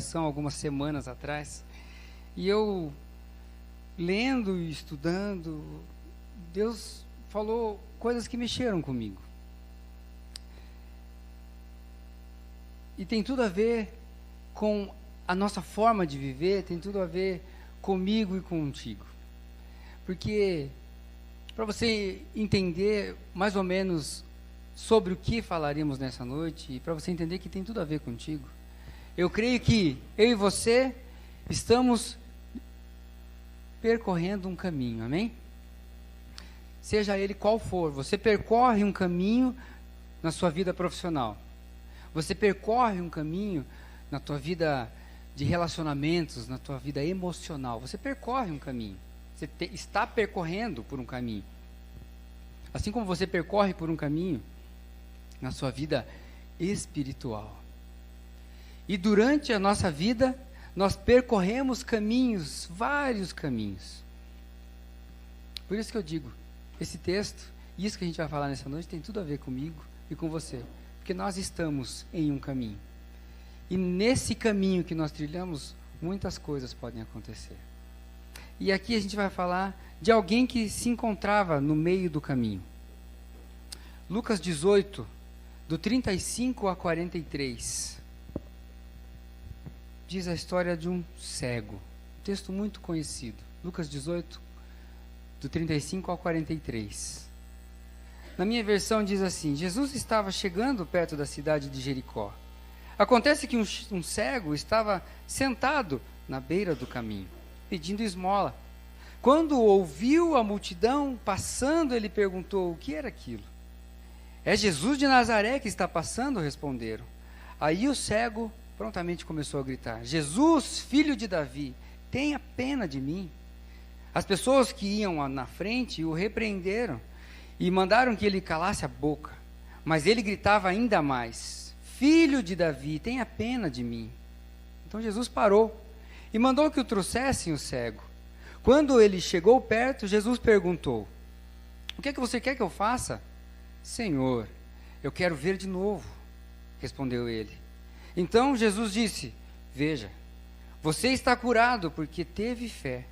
coração algumas semanas atrás. E eu, lendo e estudando, Deus falou coisas que mexeram comigo. E tem tudo a ver com a nossa forma de viver, tem tudo a ver comigo e contigo. Porque, para você entender mais ou menos sobre o que falaremos nessa noite, e para você entender que tem tudo a ver contigo, eu creio que eu e você estamos percorrendo um caminho, amém? Seja ele qual for, você percorre um caminho na sua vida profissional, você percorre um caminho na tua vida de relacionamentos, na tua vida emocional, você percorre um caminho, você está percorrendo por um caminho, assim como você percorre por um caminho na sua vida espiritual. E durante a nossa vida, nós percorremos caminhos, vários caminhos. Por isso que eu digo, esse texto, isso que a gente vai falar nessa noite, tem tudo a ver comigo e com você. Porque nós estamos em um caminho. E nesse caminho que nós trilhamos, muitas coisas podem acontecer. E aqui a gente vai falar de alguém que se encontrava no meio do caminho. Lucas 18, do 35 a 43. Diz a história de um cego. Um texto muito conhecido. Lucas 18, do 35 ao 43. Na minha versão diz assim: Jesus estava chegando perto da cidade de Jericó. Acontece que um cego estava sentado na beira do caminho, pedindo esmola. Quando ouviu a multidão passando, ele perguntou o que era aquilo. É Jesus de Nazaré que está passando, responderam. Aí o cego prontamente começou a gritar: Jesus, filho de Davi, tenha pena de mim. As pessoas que iam na frente o repreenderam e mandaram que ele calasse a boca. Mas ele gritava ainda mais: Filho de Davi, tenha pena de mim. Então Jesus parou e mandou que o trouxessem o cego. Quando ele chegou perto, Jesus perguntou: O que é que você quer que eu faça? Senhor, eu quero ver de novo, respondeu ele. Então Jesus disse: Veja, você está curado porque teve fé.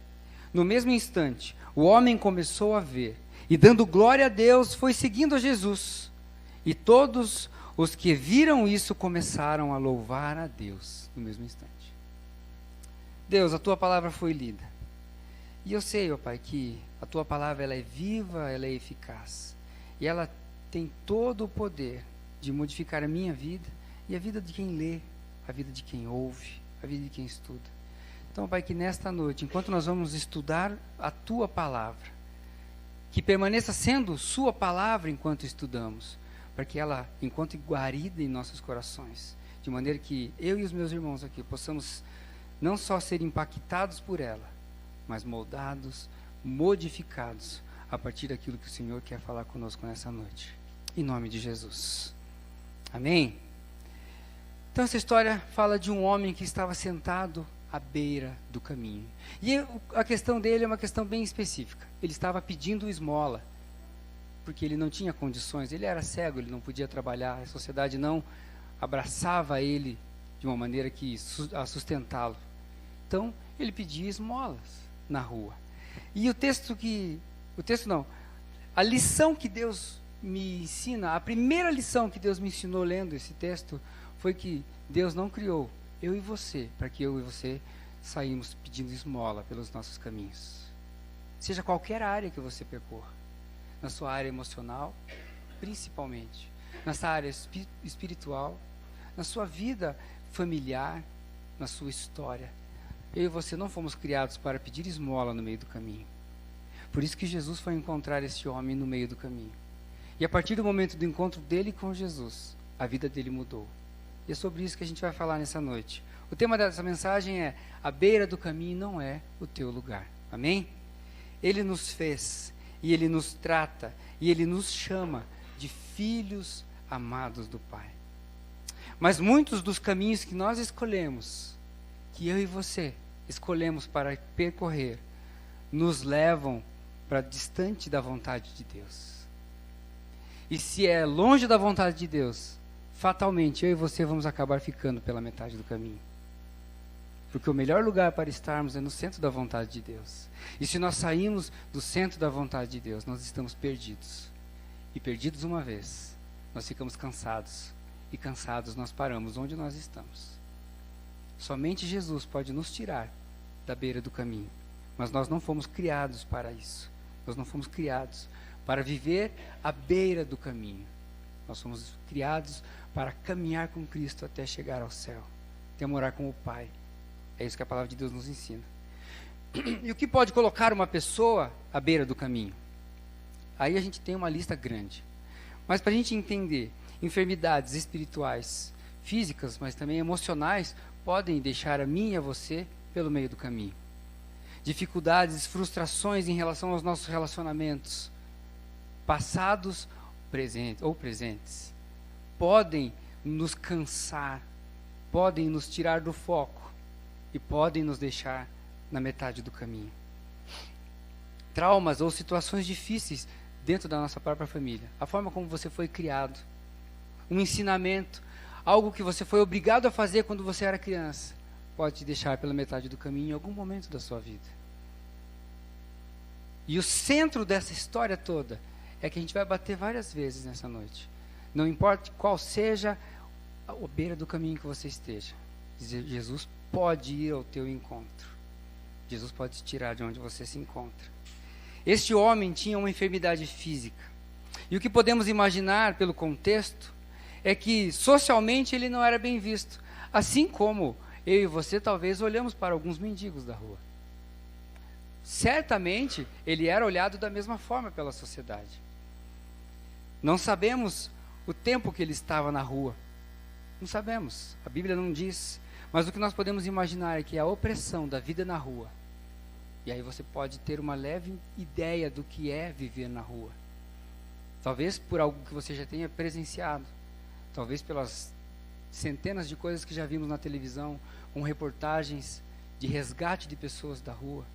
No mesmo instante, o homem começou a ver, e dando glória a Deus, foi seguindo a Jesus. E todos os que viram isso começaram a louvar a Deus no mesmo instante. Deus, a tua palavra foi lida. E eu sei, ó Pai, que a tua palavra ela é viva, ela é eficaz. E ela tem todo o poder de modificar a minha vida e a vida de quem lê, a vida de quem ouve, a vida de quem estuda. Então, Pai, que nesta noite, enquanto nós vamos estudar a tua palavra, que permaneça sendo sua palavra enquanto estudamos, para que ela encontre guarida em nossos corações, de maneira que eu e os meus irmãos aqui possamos não só ser impactados por ela, mas moldados, modificados a partir daquilo que o Senhor quer falar conosco nessa noite. Em nome de Jesus. Amém? Então essa história fala de um homem que estava sentado à beira do caminho. E a questão dele é uma questão bem específica. Ele estava pedindo esmola, porque ele não tinha condições, ele era cego, ele não podia trabalhar, a sociedade não abraçava ele de uma maneira que a sustentá-lo. Então, ele pedia esmolas na rua. E a lição que Deus me ensina, a primeira lição que Deus me ensinou lendo esse texto, foi que Deus não criou eu e você, para que eu e você saímos pedindo esmola pelos nossos caminhos. Seja qualquer área que você percorra, na sua área emocional, principalmente, na sua área espiritual, na sua vida familiar, na sua história. Eu e você não fomos criados para pedir esmola no meio do caminho. Por isso que Jesus foi encontrar esse homem no meio do caminho. E a partir do momento do encontro dele com Jesus, a vida dele mudou. E é sobre isso que a gente vai falar nessa noite. O tema dessa mensagem é: a beira do caminho não é o teu lugar. Amém? Ele nos fez, e Ele nos trata, e Ele nos chama de filhos amados do Pai. Mas muitos dos caminhos que nós escolhemos, que eu e você escolhemos para percorrer, nos levam para distante da vontade de Deus. E se é longe da vontade de Deus, fatalmente eu e você vamos acabar ficando pela metade do caminho. Porque o melhor lugar para estarmos é no centro da vontade de Deus. E se nós saímos do centro da vontade de Deus, nós estamos perdidos. E perdidos uma vez, nós ficamos cansados. E cansados nós paramos onde nós estamos. Somente Jesus pode nos tirar da beira do caminho. Mas nós não fomos criados para isso. Nós não fomos criados para viver à beira do caminho. Nós fomos criados para caminhar com Cristo até chegar ao céu. Até morar com o Pai. É isso que a palavra de Deus nos ensina. E o que pode colocar uma pessoa à beira do caminho? Aí a gente tem uma lista grande. Mas para a gente entender, enfermidades espirituais, físicas, mas também emocionais, podem deixar a mim e a você pelo meio do caminho. Dificuldades, frustrações em relação aos nossos relacionamentos, passados ou presentes, podem nos cansar, podem nos tirar do foco e podem nos deixar na metade do caminho. Traumas ou situações difíceis dentro da nossa própria família, a forma como você foi criado, um ensinamento, algo que você foi obrigado a fazer quando você era criança, pode te deixar pela metade do caminho em algum momento da sua vida. E o centro dessa história toda é que a gente vai bater várias vezes nessa noite. Não importa qual seja a beira do caminho que você esteja, Jesus pode ir ao teu encontro. Jesus pode te tirar de onde você se encontra. Este homem tinha uma enfermidade física. E o que podemos imaginar pelo contexto é que socialmente ele não era bem visto. Assim como eu e você talvez olhamos para alguns mendigos da rua. Certamente ele era olhado da mesma forma pela sociedade. Não sabemos o tempo que ele estava na rua. Não sabemos. A Bíblia não diz. Mas o que nós podemos imaginar é que a opressão da vida na rua. E aí você pode ter uma leve ideia do que é viver na rua. Talvez por algo que você já tenha presenciado. Talvez pelas centenas de coisas que já vimos na televisão, com reportagens de resgate de pessoas da rua.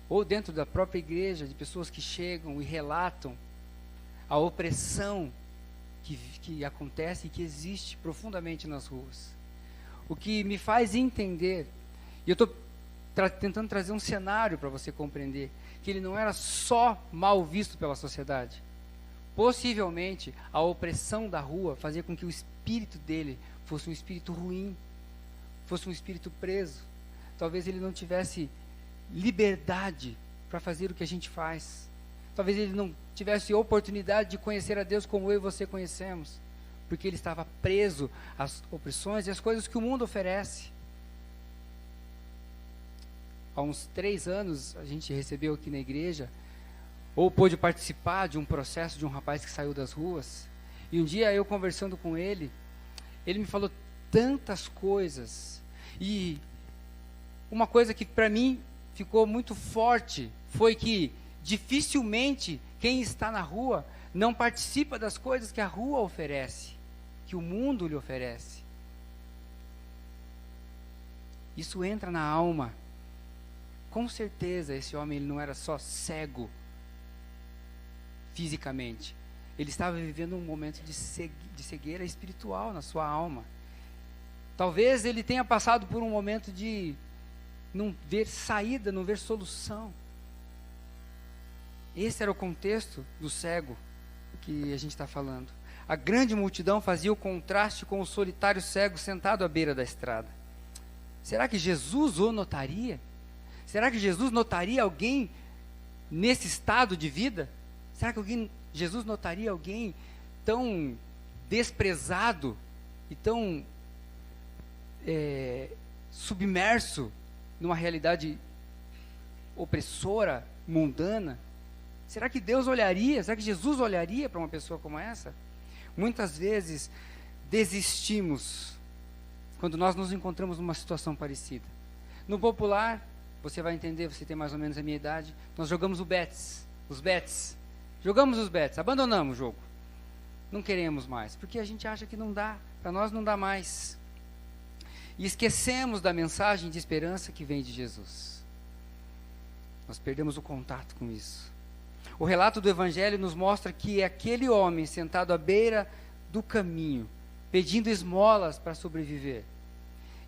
Ou dentro da própria igreja, de pessoas que chegam e relatam a opressão que acontece e que existe profundamente nas ruas. O que me faz entender, e eu estou tentando trazer um cenário para você compreender, que ele não era só mal visto pela sociedade. Possivelmente, a opressão da rua fazia com que o espírito dele fosse um espírito ruim, fosse um espírito preso. Talvez ele não tivesse liberdade para fazer o que a gente faz. Talvez ele não tivesse oportunidade de conhecer a Deus como eu e você conhecemos, porque ele estava preso às opressões e às coisas que o mundo oferece. Há uns 3 anos, a gente recebeu aqui na igreja, ou pôde participar de um processo de um rapaz que saiu das ruas, e um dia eu conversando com ele me falou tantas coisas, e uma coisa que para mim ficou muito forte, foi que dificilmente quem está na rua não participa das coisas que a rua oferece, que o mundo lhe oferece. Isso entra na alma. Com certeza esse homem ele não era só cego fisicamente, ele estava vivendo um momento de cegueira espiritual na sua alma. Talvez ele tenha passado por um momento de não ver saída, não ver solução. Esse era o contexto do cego que a gente está falando. A grande multidão fazia o contraste com o solitário cego sentado à beira da estrada. Será que Jesus o notaria? Será que Jesus notaria alguém nesse estado de vida? Será que Jesus notaria alguém tão desprezado e tão submerso numa realidade opressora, mundana? Será que Deus olharia? Será que Jesus olharia para uma pessoa como essa? Muitas vezes desistimos quando nós nos encontramos numa situação parecida. No popular, você vai entender, você tem mais ou menos a minha idade, nós jogamos os bets. Jogamos os bets, abandonamos o jogo. Não queremos mais, porque a gente acha que não dá, para nós não dá mais. E esquecemos da mensagem de esperança que vem de Jesus. Nós perdemos o contato com isso. O relato do Evangelho nos mostra que aquele homem sentado à beira do caminho, pedindo esmolas para sobreviver,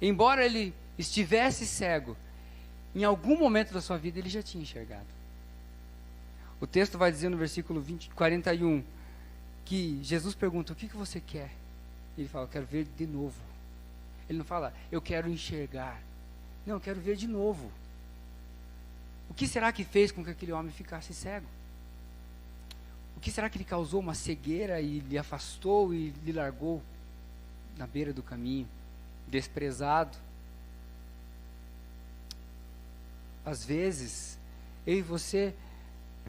embora ele estivesse cego, em algum momento da sua vida ele já tinha enxergado. O texto vai dizer no versículo 41, que Jesus pergunta, o que você quer? Ele fala, eu quero ver de novo. Ele não fala, eu quero enxergar. Não, eu quero ver de novo. O que será que fez com que aquele homem ficasse cego? O que será que lhe causou uma cegueira e lhe afastou e lhe largou na beira do caminho, desprezado? Às vezes, eu e você,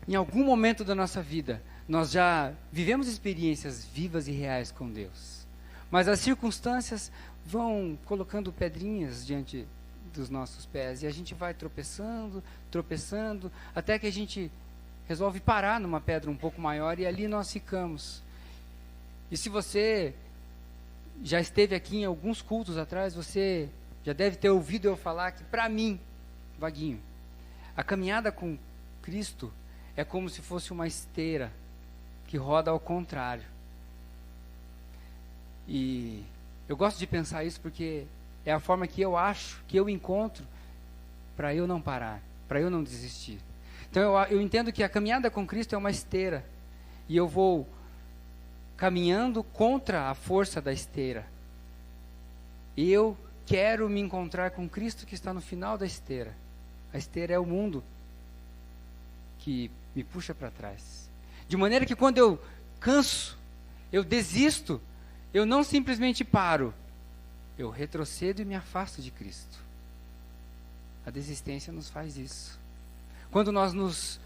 em algum momento da nossa vida, nós já vivemos experiências vivas e reais com Deus. Mas as circunstâncias vão colocando pedrinhas diante dos nossos pés. E a gente vai tropeçando, tropeçando, até que a gente resolve parar numa pedra um pouco maior e ali nós ficamos. E se você já esteve aqui em alguns cultos atrás, você já deve ter ouvido eu falar que, para mim, Vaguinho, a caminhada com Cristo é como se fosse uma esteira que roda ao contrário. E eu gosto de pensar isso porque é a forma que eu acho, que eu encontro para eu não parar, para eu não desistir. Então eu entendo que a caminhada com Cristo é uma esteira e eu vou caminhando contra a força da esteira. Eu quero me encontrar com Cristo que está no final da esteira. A esteira é o mundo que me puxa para trás. De maneira que quando eu canso, eu desisto, eu não simplesmente paro, eu retrocedo e me afasto de Cristo. A desistência nos faz isso. Quando nós nos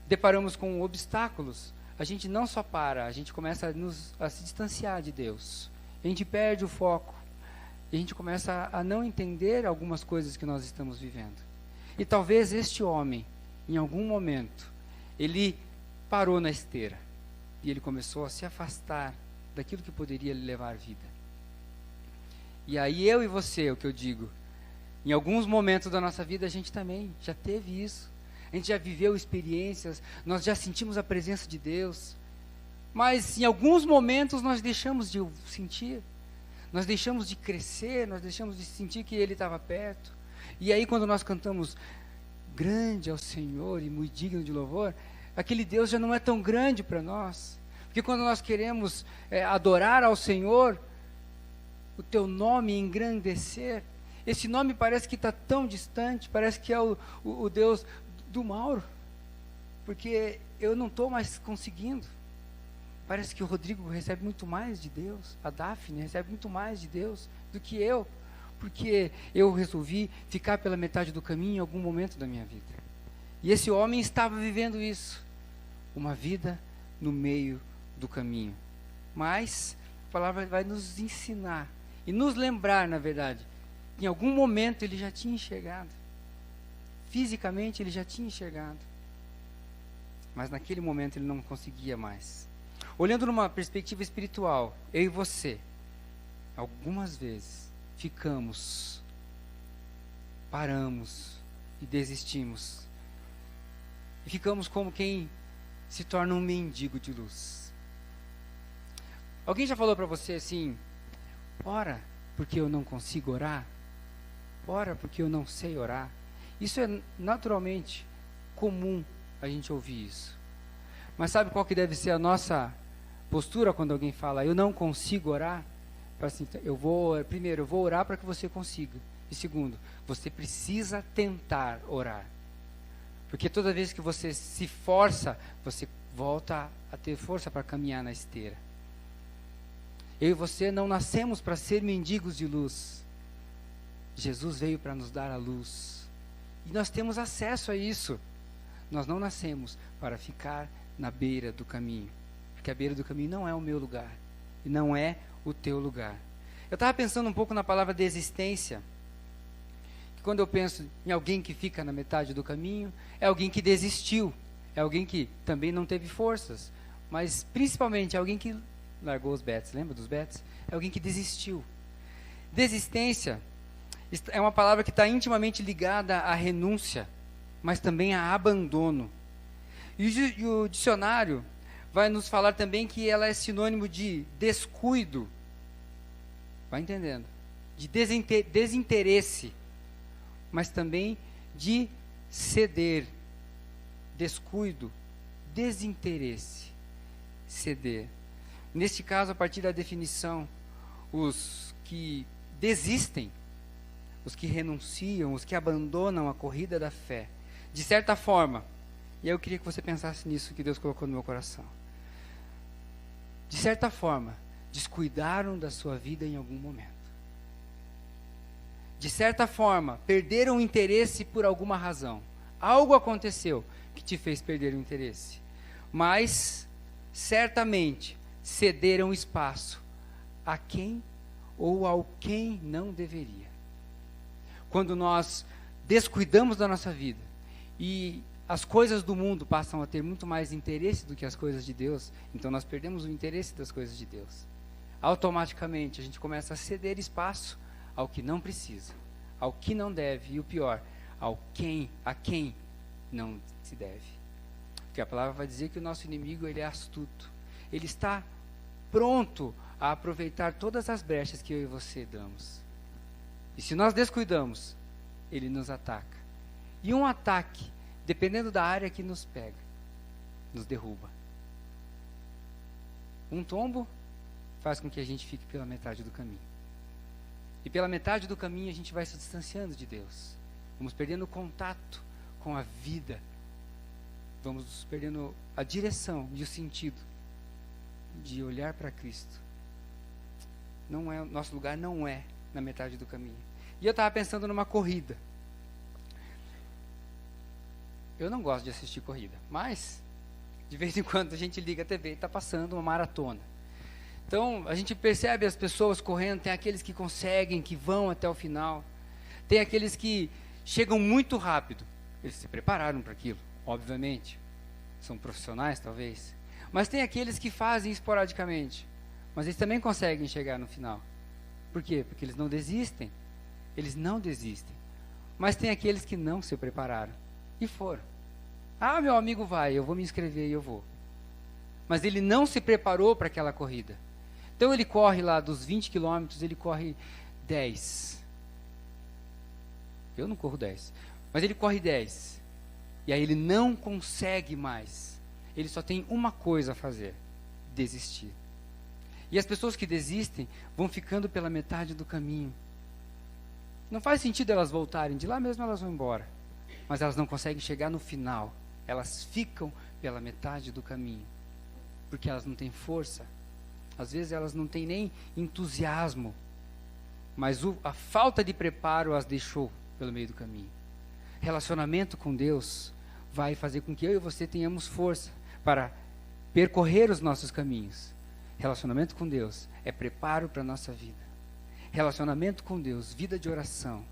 deparamos com obstáculos, a gente não só para, a gente começa a se distanciar de Deus. A gente perde o foco. E a gente começa a não entender algumas coisas que nós estamos vivendo. E talvez este homem, em algum momento, ele parou na esteira. E ele começou a se afastar daquilo que poderia lhe levar à vida. E aí eu e você, o que eu digo, em alguns momentos da nossa vida a gente também já teve isso. A gente já viveu experiências, nós já sentimos a presença de Deus. Mas em alguns momentos nós deixamos de sentir. Nós deixamos de crescer, nós deixamos de sentir que Ele estava perto. E aí quando nós cantamos, grande é o Senhor e muito digno de louvor, aquele Deus já não é tão grande para nós. Porque quando nós queremos adorar ao Senhor, o Teu nome engrandecer, esse nome parece que está tão distante, parece que é o Deus do Mauro, porque eu não estou mais conseguindo. Parece que o Rodrigo recebe muito mais de Deus, a Daphne recebe muito mais de Deus do que eu, porque eu resolvi ficar pela metade do caminho em algum momento da minha vida. E esse homem estava vivendo isso, uma vida no meio do caminho. Mas a palavra vai nos ensinar e nos lembrar, na verdade, que em algum momento ele já tinha enxergado. Fisicamente ele já tinha enxergado. Mas naquele momento ele não conseguia mais. Olhando numa perspectiva espiritual, eu e você, algumas vezes, paramos e desistimos. E ficamos como quem se torna um mendigo de luz. Alguém já falou para você assim, ora porque eu não consigo orar? Ora porque eu não sei orar? Isso é naturalmente comum a gente ouvir isso. Mas sabe qual que deve ser a nossa postura quando alguém fala, eu não consigo orar? Assim, primeiro, eu vou orar para que você consiga. E segundo, você precisa tentar orar. Porque toda vez que você se força, você volta a ter força para caminhar na esteira. Eu e você não nascemos para ser mendigos de luz. Jesus veio para nos dar a luz. E nós temos acesso a isso. Nós não nascemos para ficar na beira do caminho. Porque a beira do caminho não é o meu lugar. E não é o teu lugar. Eu estava pensando um pouco na palavra desistência. Que quando eu penso em alguém que fica na metade do caminho, é alguém que desistiu. É alguém que também não teve forças. Mas principalmente é alguém que largou os bets. Lembra dos bets? É alguém que desistiu. Desistência é uma palavra que está intimamente ligada à renúncia, mas também a abandono. E o dicionário vai nos falar também que ela é sinônimo de descuido. Vai entendendo? de desinteresse, mas também de ceder, descuido, desinteresse, ceder. Neste caso, a partir da definição, os que desistem, os que renunciam, os que abandonam a corrida da fé, de certa forma, e eu queria que você pensasse nisso que Deus colocou no meu coração, de certa forma, descuidaram da sua vida em algum momento. De certa forma, perderam o interesse por alguma razão. Algo aconteceu que te fez perder o interesse. Mas, certamente, cederam espaço a quem ou ao quem não deveria. Quando nós descuidamos da nossa vida e as coisas do mundo passam a ter muito mais interesse do que as coisas de Deus, então nós perdemos o interesse das coisas de Deus. Automaticamente a gente começa a ceder espaço ao que não precisa, ao que não deve, e o pior, a quem não se deve. Porque a palavra vai dizer que o nosso inimigo, ele é astuto. Ele está pronto a aproveitar todas as brechas que eu e você damos. E se nós descuidamos, ele nos ataca. E um ataque, dependendo da área que nos pega, nos derruba. Um tombo faz com que a gente fique pela metade do caminho. E pela metade do caminho a gente vai se distanciando de Deus. Vamos perdendo contato com a vida. Vamos perdendo a direção e o sentido de olhar para Cristo. Nosso lugar não é na metade do caminho. E eu estava pensando numa corrida. Eu não gosto de assistir corrida, mas de vez em quando a gente liga a TV e está passando uma maratona. Então, a gente percebe as pessoas correndo, tem aqueles que conseguem, que vão até o final. Tem aqueles que chegam muito rápido. Eles se prepararam para aquilo, obviamente. São profissionais, talvez. Mas tem aqueles que fazem esporadicamente. Mas eles também conseguem chegar no final. Por quê? Porque eles não desistem. Eles não desistem. Mas tem aqueles que não se prepararam e foram. Ah, meu amigo vai, eu vou me inscrever e eu vou. Mas ele não se preparou para aquela corrida. Então ele corre lá dos 20 quilômetros, ele corre 10. Eu não corro 10. Mas ele corre 10. E aí ele não consegue mais. Ele só tem uma coisa a fazer: desistir. E as pessoas que desistem vão ficando pela metade do caminho. Não faz sentido elas voltarem, de lá mesmo elas vão embora. Mas elas não conseguem chegar no final. Elas ficam pela metade do caminho. Porque elas não têm força. Às vezes elas não têm nem entusiasmo. Mas a falta de preparo as deixou pelo meio do caminho. Relacionamento com Deus vai fazer com que eu e você tenhamos força para percorrer os nossos caminhos. Relacionamento com Deus é preparo para a nossa vida. Relacionamento com Deus, vida de oração,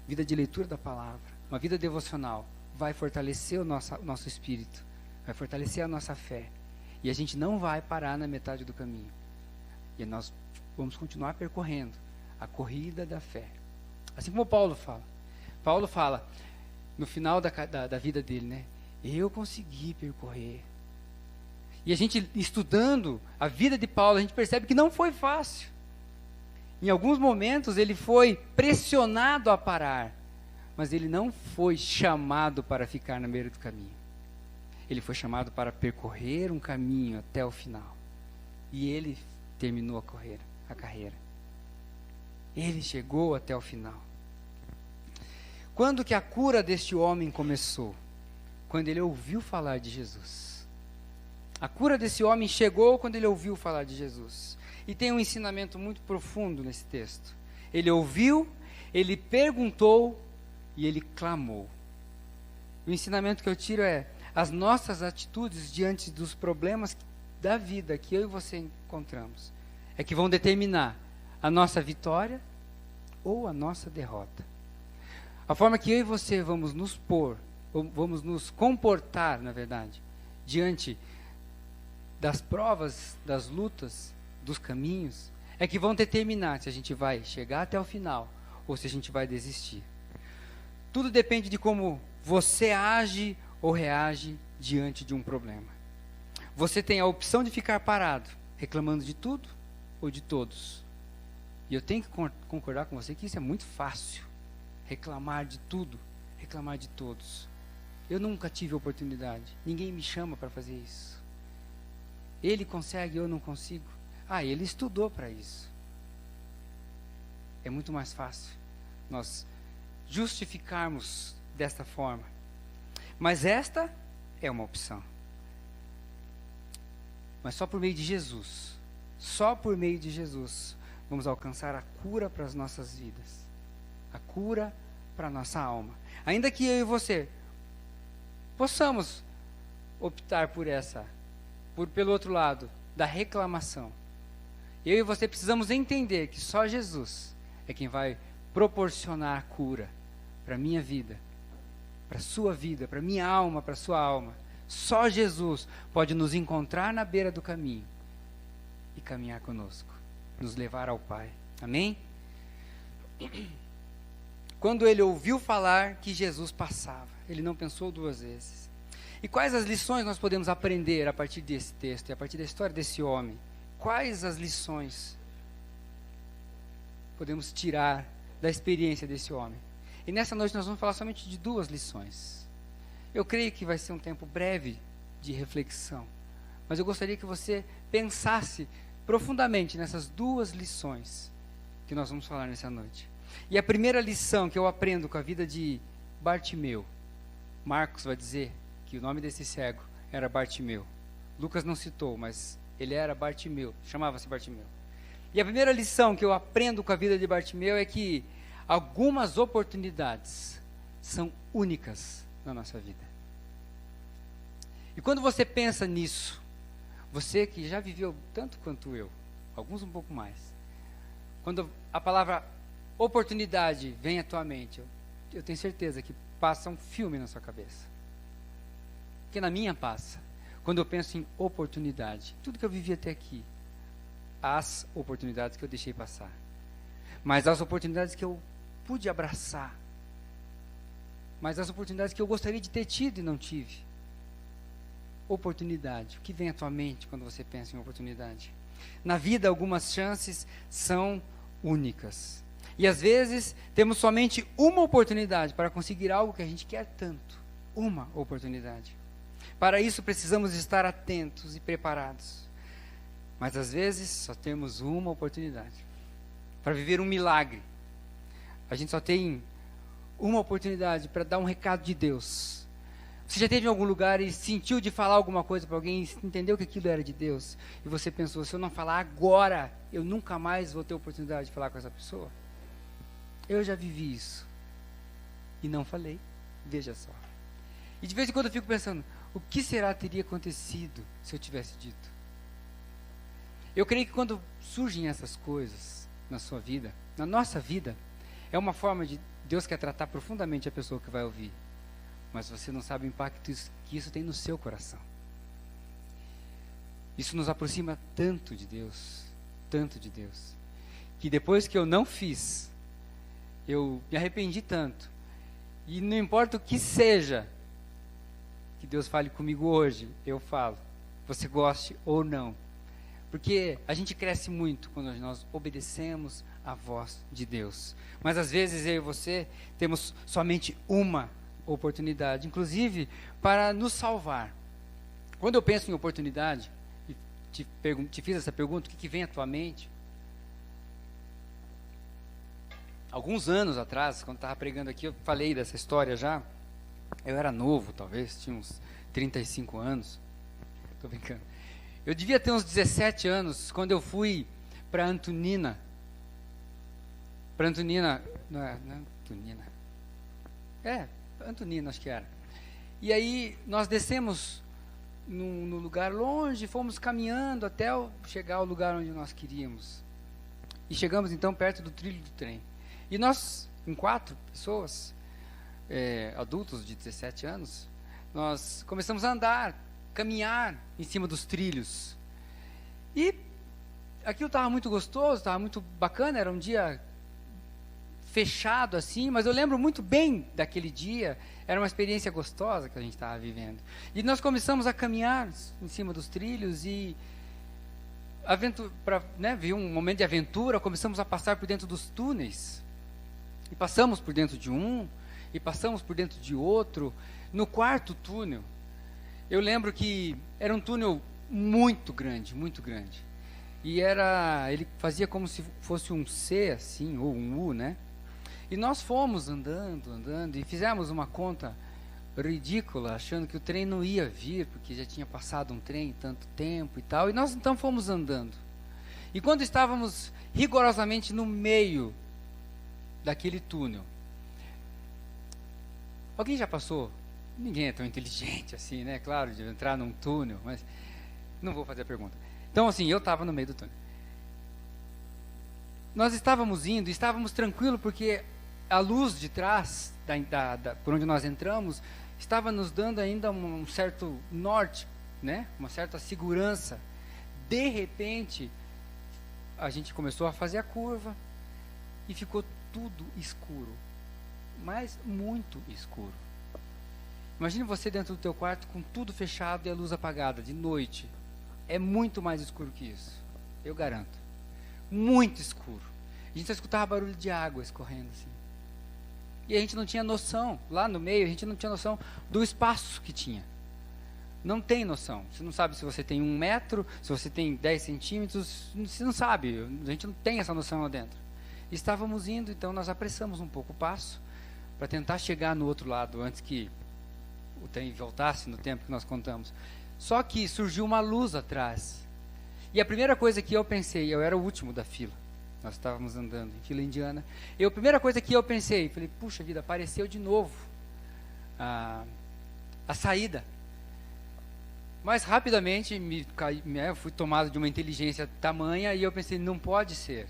vida de leitura da palavra, uma vida devocional, vai fortalecer o nosso espírito, vai fortalecer a nossa fé. E a gente não vai parar na metade do caminho. E nós vamos continuar percorrendo a corrida da fé. Assim como Paulo fala. Paulo fala, no final da vida dele, né? Eu consegui percorrer. E a gente, estudando a vida de Paulo, a gente percebe que não foi fácil. Em alguns momentos ele foi pressionado a parar, mas ele não foi chamado para ficar na beira do caminho. Ele foi chamado para percorrer um caminho até o final. E ele terminou a carreira. Ele chegou até o final. Quando que a cura deste homem começou? Quando ele ouviu falar de Jesus. A cura desse homem chegou quando ele ouviu falar de Jesus. E tem um ensinamento muito profundo nesse texto. Ele ouviu, ele perguntou e ele clamou. O ensinamento que eu tiro é: as nossas atitudes diante dos problemas da vida que eu e você encontramos é que vão determinar a nossa vitória ou a nossa derrota. A forma que eu e você vamos nos vamos nos comportar, na verdade, diante das provas, das lutas, dos caminhos, é que vão determinar se a gente vai chegar até o final ou se a gente vai desistir. Tudo depende de como você age ou reage diante de um problema. Você tem a opção de ficar parado, reclamando de tudo ou de todos. E eu tenho que concordar com você que isso é muito fácil. Reclamar de tudo, reclamar de todos. Eu nunca tive oportunidade. Ninguém me chama para fazer isso. Ele consegue, eu não consigo. Ele estudou para isso. É muito mais fácil nós justificarmos desta forma. Mas esta é uma opção. Mas só por meio de Jesus, só por meio de Jesus, vamos alcançar a cura para as nossas vidas. A cura para a nossa alma. Ainda que eu e você possamos optar pelo outro lado, da reclamação. Eu e você precisamos entender que só Jesus é quem vai proporcionar cura para a minha vida, para a sua vida, para a minha alma, para a sua alma. Só Jesus pode nos encontrar na beira do caminho e caminhar conosco, nos levar ao Pai. Amém? Quando ele ouviu falar que Jesus passava, ele não pensou duas vezes. E quais as lições nós podemos aprender a partir desse texto e a partir da história desse homem? Quais as lições podemos tirar da experiência desse homem? E nessa noite nós vamos falar somente de duas lições. Eu creio que vai ser um tempo breve de reflexão, mas eu gostaria que você pensasse profundamente nessas duas lições que nós vamos falar nessa noite. E a primeira lição que eu aprendo com a vida de Bartimeu, Marcos vai dizer que o nome desse cego era Bartimeu. Lucas não citou, mas ele era Bartimeu, chamava-se Bartimeu. E a primeira lição que eu aprendo com a vida de Bartimeu é que algumas oportunidades são únicas na nossa vida. E quando você pensa nisso, você que já viveu tanto quanto eu, alguns um pouco mais, quando a palavra oportunidade vem à tua mente, eu tenho certeza que passa um filme na sua cabeça. Porque na minha passa, quando eu penso em oportunidade, tudo que eu vivi até aqui, as oportunidades que eu deixei passar, mas as oportunidades que eu pude abraçar, mas as oportunidades que eu gostaria de ter tido e não tive. Oportunidade, o que vem à tua mente quando você pensa em oportunidade? Na vida, algumas chances são únicas. E às vezes, temos somente uma oportunidade para conseguir algo que a gente quer tanto. Uma oportunidade. Para isso, precisamos estar atentos e preparados. Mas às vezes, só temos uma oportunidade. Para viver um milagre, a gente só tem uma oportunidade para dar um recado de Deus. Você já esteve em algum lugar e sentiu de falar alguma coisa para alguém, e entendeu que aquilo era de Deus, e você pensou, se eu não falar agora, eu nunca mais vou ter oportunidade de falar com essa pessoa? Eu já vivi isso. E não falei. Veja só. E de vez em quando eu fico pensando, o que será que teria acontecido se eu tivesse dito? Eu creio que quando surgem essas coisas na sua vida, na nossa vida, é uma forma de Deus quer tratar profundamente a pessoa que vai ouvir. Mas você não sabe o impacto que isso tem no seu coração. Isso nos aproxima tanto de Deus, que depois que eu não fiz, eu me arrependi tanto. E não importa o que seja, que Deus fale comigo hoje, eu falo, você goste ou não. Porque a gente cresce muito quando nós obedecemos a voz de Deus. Mas às vezes eu e você temos somente uma oportunidade, inclusive para nos salvar. Quando eu penso em oportunidade, e te fiz essa pergunta, o que vem à tua mente? Alguns anos atrás, quando estava pregando aqui, eu falei dessa história já. Eu era novo, talvez, tinha uns 35 anos. Estou brincando. Eu devia ter uns 17 anos, quando eu fui para Antonina. Para Antonina, não é Antonina. Antonina, acho que era. E aí, nós descemos no lugar longe, fomos caminhando até chegar ao lugar onde nós queríamos. E chegamos, então, perto do trilho do trem. E nós, em 4 pessoas, adultos de 17 anos, nós começamos a andar, caminhar em cima dos trilhos. E aquilo estava muito gostoso, estava muito bacana, era um dia fechado assim, mas eu lembro muito bem daquele dia, era uma experiência gostosa que a gente estava vivendo. E nós começamos a caminhar em cima dos trilhos e para, né, vir um momento de aventura, começamos a passar por dentro dos túneis. E passamos por dentro de um, e passamos por dentro de outro. No quarto túnel, eu lembro que era um túnel muito grande, muito grande. E ele fazia como se fosse um C, assim, ou um U, né? E nós fomos andando, e fizemos uma conta ridícula, achando que o trem não ia vir, porque já tinha passado um trem tanto tempo e tal. E nós então fomos andando. E quando estávamos rigorosamente no meio daquele túnel, alguém já passou? Ninguém é tão inteligente assim, né? Claro, de entrar num túnel, mas não vou fazer a pergunta. Então, assim, eu estava no meio do túnel. Nós estávamos indo, estávamos tranquilos, porque a luz de trás, por onde nós entramos, estava nos dando ainda um certo norte, né? Uma certa segurança. De repente, a gente começou a fazer a curva e ficou tudo escuro, mas muito escuro. Imagine você dentro do teu quarto com tudo fechado e a luz apagada, de noite. É muito mais escuro que isso, eu garanto. Muito escuro. A gente só escutava barulho de água escorrendo assim. E a gente não tinha noção, lá no meio, a gente não tinha noção do espaço que tinha. Não tem noção. Você não sabe se você tem 1 metro, se você tem 10 centímetros, você não sabe. A gente não tem essa noção lá dentro. Estávamos indo, então nós apressamos um pouco o passo para tentar chegar no outro lado antes que o trem voltasse no tempo que nós contamos. Só que surgiu uma luz atrás. E a primeira coisa que eu pensei, eu era o último da fila. Nós estávamos andando em fila indiana. E a primeira coisa que eu pensei, falei, puxa vida, apareceu de novo a saída. Mas rapidamente eu fui tomado de uma inteligência tamanha e eu pensei, não pode ser.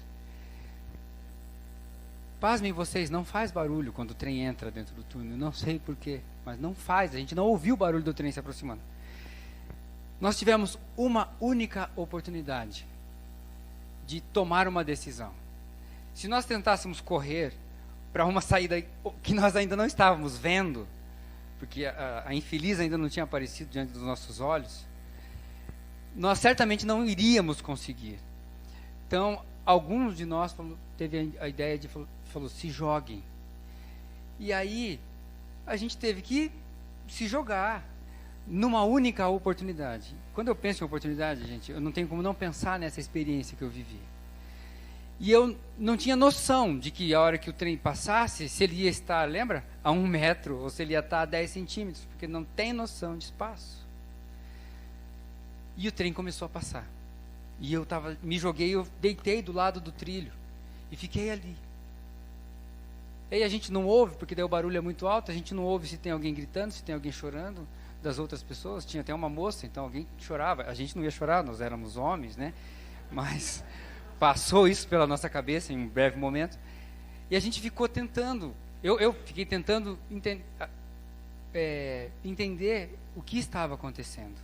Pasmem vocês, não faz barulho quando o trem entra dentro do túnel. Não sei porquê, mas não faz. A gente não ouviu o barulho do trem se aproximando. Nós tivemos uma única oportunidade de tomar uma decisão. Se nós tentássemos correr para uma saída que nós ainda não estávamos vendo, porque a infeliz ainda não tinha aparecido diante dos nossos olhos, nós certamente não iríamos conseguir. Então, alguns de nós teve a ideia de falou, se joguem. E aí, a gente teve que se jogar numa única oportunidade. Quando eu penso em oportunidade, gente, eu não tenho como não pensar nessa experiência que eu vivi. E eu não tinha noção de que a hora que o trem passasse, se ele ia estar, lembra? A 1 metro, ou se ele ia estar a 10 centímetros, porque não tem noção de espaço. E o trem começou a passar. E eu me joguei, eu deitei do lado do trilho e fiquei ali. E aí a gente não ouve, porque daí o barulho é muito alto, a gente não ouve se tem alguém gritando, se tem alguém chorando das outras pessoas. Tinha até uma moça, então alguém chorava. A gente não ia chorar, nós éramos homens, né? Mas passou isso pela nossa cabeça em um breve momento. E a gente ficou tentando, eu fiquei tentando entender o que estava acontecendo.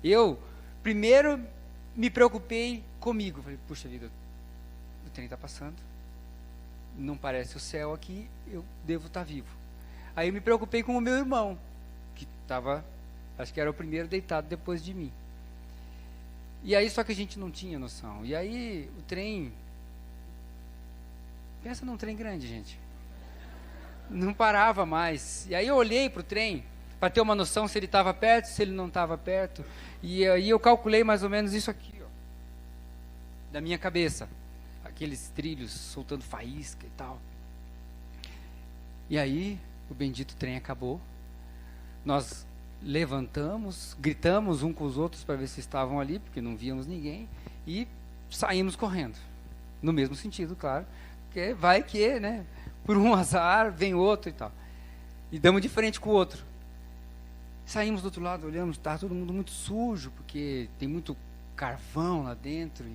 Eu, primeiro, me preocupei comigo. Falei, puxa vida, o trem está passando, não parece o céu aqui, eu devo estar vivo. Aí eu me preocupei com o meu irmão, que estava, acho que era o primeiro deitado depois de mim. E aí, só que a gente não tinha noção. E aí, o trem... Pensa num trem grande, gente. Não parava mais. E aí eu olhei para o trem, para ter uma noção se ele estava perto, se ele não estava perto. E aí eu calculei mais ou menos isso aqui, ó, da minha cabeça. Aqueles trilhos soltando faísca e tal. E aí, o bendito trem acabou. Nós levantamos, gritamos um com os outros para ver se estavam ali, porque não víamos ninguém, e saímos correndo. No mesmo sentido, claro, porque vai que, né, por um azar, vem outro e tal. E damos de frente com o outro. Saímos do outro lado, olhamos, está todo mundo muito sujo, porque tem muito carvão lá dentro.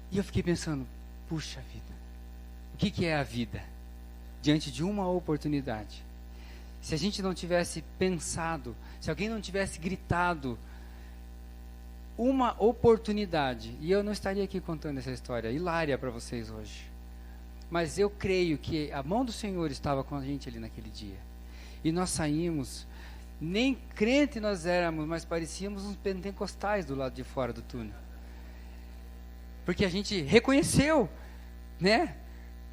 E eu fiquei pensando, puxa vida, o que é a vida? Diante de uma oportunidade. Se a gente não tivesse pensado, se alguém não tivesse gritado, uma oportunidade, e eu não estaria aqui contando essa história hilária para vocês hoje, mas eu creio que a mão do Senhor estava com a gente ali naquele dia. E nós saímos, nem crente nós éramos, mas parecíamos uns pentecostais do lado de fora do túnel. Porque a gente reconheceu, né?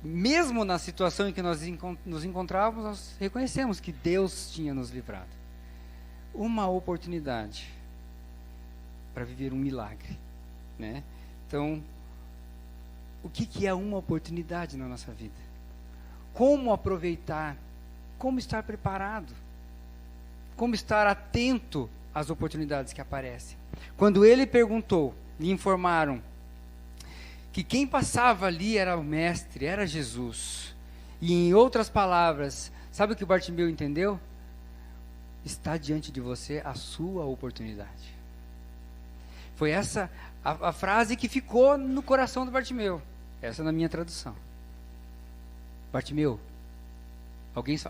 Mesmo na situação em que nós nos encontrávamos, nós reconhecemos que Deus tinha nos livrado. Uma oportunidade para viver um milagre, né? Então, o que é uma oportunidade na nossa vida? Como aproveitar? Como estar preparado? Como estar atento às oportunidades que aparecem? Quando ele perguntou, lhe informaram que quem passava ali era o Mestre, era Jesus. E em outras palavras, sabe o que Bartimeu entendeu? Está diante de você a sua oportunidade. Foi essa a frase que ficou no coração do Bartimeu. Essa na minha tradução. Bartimeu,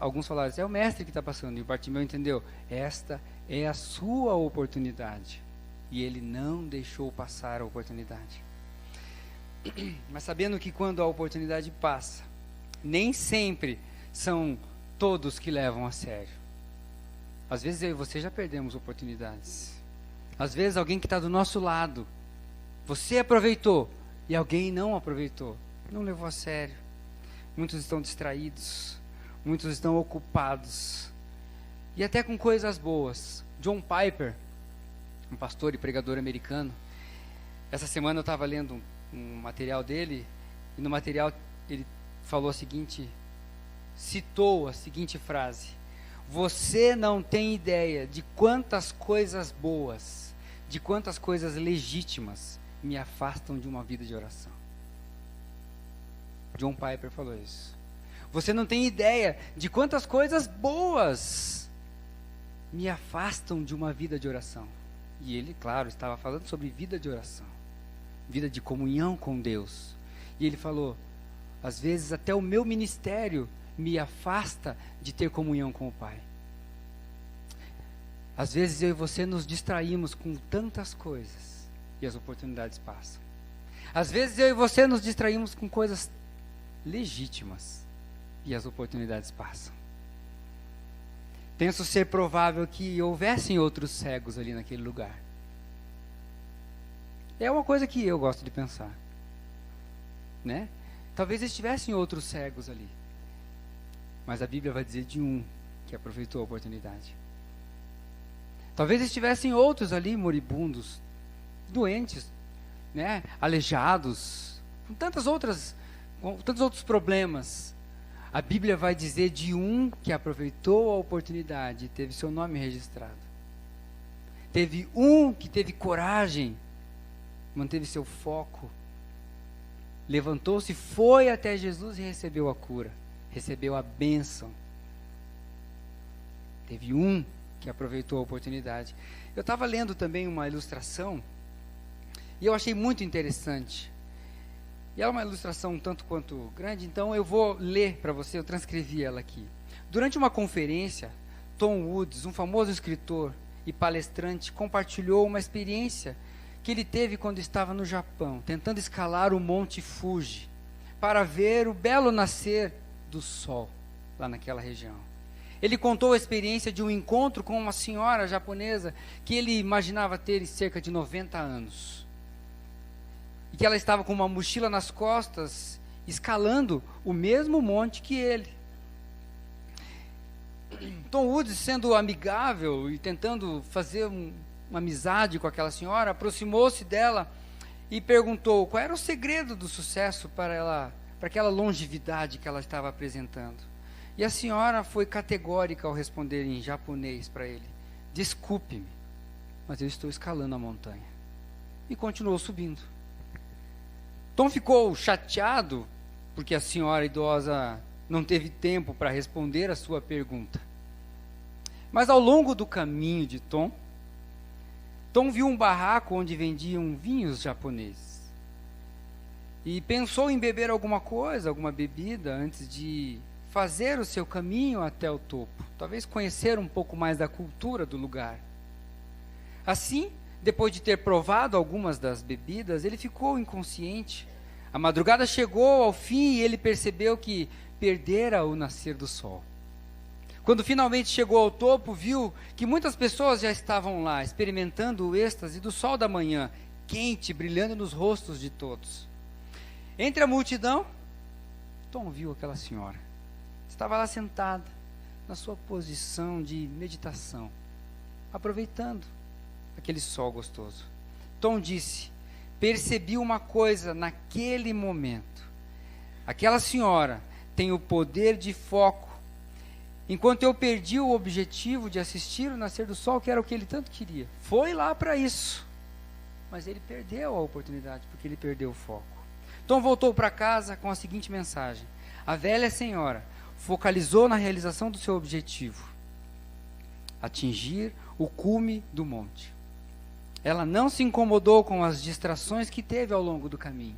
alguns falaram assim, é o Mestre que está passando. E o Bartimeu entendeu, esta é a sua oportunidade. E ele não deixou passar a oportunidade. Mas sabendo que quando a oportunidade passa, nem sempre são todos que levam a sério. Às vezes eu e você já perdemos oportunidades. Às vezes alguém que está do nosso lado, você aproveitou e alguém não aproveitou, não levou a sério. Muitos estão distraídos, muitos estão ocupados. E até com coisas boas. John Piper, um pastor e pregador americano, essa semana eu estava lendo um material dele, e no material ele falou o seguinte, citou a seguinte frase: você não tem ideia de quantas coisas boas, de quantas coisas legítimas me afastam de uma vida de oração. John Piper falou isso. Você não tem ideia de quantas coisas boas me afastam de uma vida de oração. E ele, claro, estava falando sobre vida de oração, vida de comunhão com Deus. E ele falou, às vezes até o meu ministério me afasta de ter comunhão com o Pai. Às vezes eu e você nos distraímos com tantas coisas e as oportunidades passam. Às vezes eu e você nos distraímos com coisas legítimas e as oportunidades passam. Penso ser provável que houvessem outros cegos ali naquele lugar. É uma coisa que eu gosto de pensar, né? Talvez estivessem outros cegos ali, mas a Bíblia vai dizer de um que aproveitou a oportunidade. Talvez estivessem outros ali moribundos, doentes, né? Aleijados, com tantos outros problemas. A Bíblia vai dizer de um que aproveitou a oportunidade e teve seu nome registrado. Teve um que teve coragem, manteve seu foco, levantou-se, foi até Jesus e recebeu a cura, recebeu a bênção. Teve um que aproveitou a oportunidade. Eu estava lendo também uma ilustração e eu achei muito interessante. E ela é uma ilustração um tanto quanto grande, então eu vou ler para você, eu transcrevi ela aqui. Durante uma conferência, Tom Woods, um famoso escritor e palestrante, compartilhou uma experiência que ele teve quando estava no Japão, tentando escalar o Monte Fuji, para ver o belo nascer do sol, lá naquela região. Ele contou a experiência de um encontro com uma senhora japonesa, que ele imaginava ter cerca de 90 anos. E que ela estava com uma mochila nas costas, escalando o mesmo monte que ele. Tom Woods, sendo amigável e tentando fazer uma amizade com aquela senhora, aproximou-se dela e perguntou qual era o segredo do sucesso para aquela longevidade que ela estava apresentando. E a senhora foi categórica ao responder em japonês para ele: desculpe-me, mas eu estou escalando a montanha. E continuou subindo. Tom ficou chateado porque a senhora idosa não teve tempo para responder a sua pergunta. Mas ao longo do caminho de Tom viu um barraco onde vendiam vinhos japoneses. E pensou em beber alguma coisa, alguma bebida, antes de fazer o seu caminho até o topo. Talvez conhecer um pouco mais da cultura do lugar. Assim, depois de ter provado algumas das bebidas, ele ficou inconsciente. A madrugada chegou ao fim e ele percebeu que perdera o nascer do sol. Quando finalmente chegou ao topo, viu que muitas pessoas já estavam lá, experimentando o êxtase do sol da manhã. quente brilhando nos rostos de todos. Entre a multidão, Tom viu aquela senhora. Estava lá sentada, na sua posição de meditação, aproveitando aquele sol gostoso. Tom disse: percebi uma coisa naquele momento. Aquela senhora tem o poder de foco. Enquanto eu perdi o objetivo de assistir o nascer do sol, que era o que ele tanto queria. Foi lá para isso. Mas ele perdeu a oportunidade, porque ele perdeu o foco. Tom voltou para casa com a seguinte mensagem: a velha senhora focalizou na realização do seu objetivo, atingir o cume do monte. Ela não se incomodou com as distrações que teve ao longo do caminho,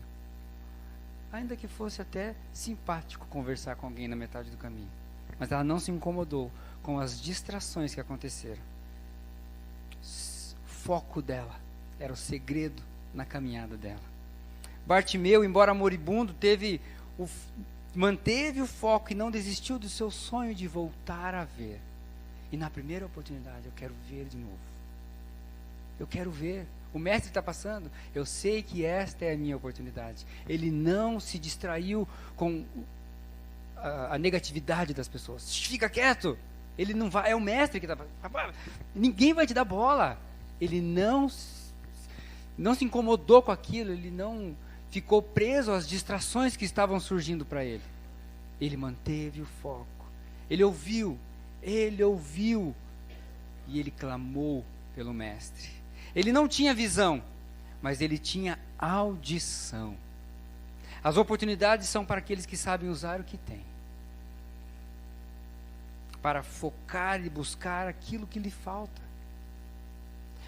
ainda que fosse até simpático conversar com alguém na metade do caminho, mas ela não se incomodou com as distrações que aconteceram. O foco dela era o segredo na caminhada dela. Bartimeu, embora moribundo, manteve o foco e não desistiu do seu sonho de voltar a ver. E na primeira oportunidade, eu quero ver de novo. Eu quero ver. O mestre está passando. Eu sei que esta é a minha oportunidade. Ele não se distraiu com a negatividade das pessoas. Fica quieto. Ele não vai. É o mestre que está passando. Ninguém vai te dar bola. Ele não se incomodou com aquilo. Ele não ficou preso às distrações que estavam surgindo para ele. Ele manteve o foco. Ele ouviu. E ele clamou pelo mestre. Ele não tinha visão, mas ele tinha audição. As oportunidades são para aqueles que sabem usar o que têm, para focar e buscar aquilo que lhe falta.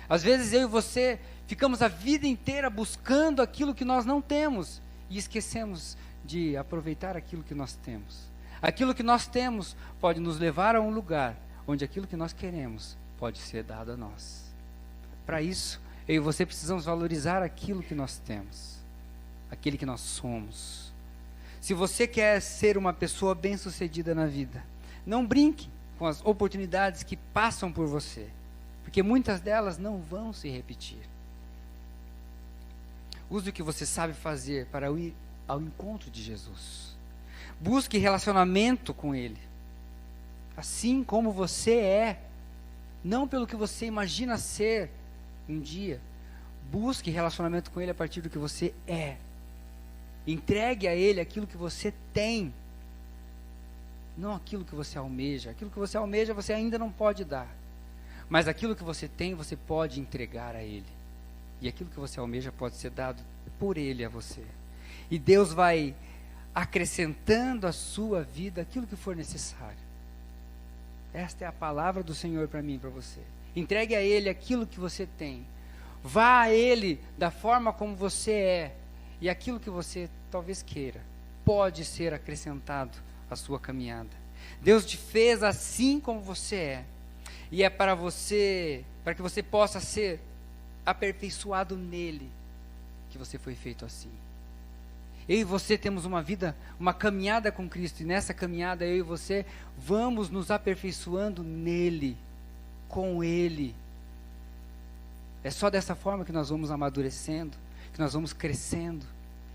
Às vezes eu e você ficamos a vida inteira buscando aquilo que nós não temos e esquecemos de aproveitar aquilo que nós temos. Aquilo que nós temos pode nos levar a um lugar onde aquilo que nós queremos pode ser dado a nós. Para isso, eu e você precisamos valorizar aquilo que nós temos, aquele que nós somos. Se você quer ser uma pessoa bem-sucedida na vida, não brinque com as oportunidades que passam por você, porque muitas delas não vão se repetir. Use o que você sabe fazer para ir ao encontro de Jesus. Busque relacionamento com Ele, assim como você é, não pelo que você imagina ser um dia. Busque relacionamento com Ele a partir do que você é. Entregue a Ele aquilo que você tem, não aquilo que você almeja. Aquilo que você almeja você ainda não pode dar, mas aquilo que você tem você pode entregar a Ele. E aquilo que você almeja pode ser dado por Ele a você. E Deus vai acrescentando à sua vida aquilo que for necessário. Esta é a palavra do Senhor para mim e para você. Entregue a Ele aquilo que você tem. Vá a Ele da forma como você é. E aquilo que você talvez queira pode ser acrescentado à sua caminhada. Deus te fez assim como você é. E é para que você possa ser aperfeiçoado nele, que você foi feito assim. Eu e você temos uma vida, uma caminhada com Cristo, e nessa caminhada eu e você vamos nos aperfeiçoando nele, com Ele. É só dessa forma que nós vamos amadurecendo, que nós vamos crescendo,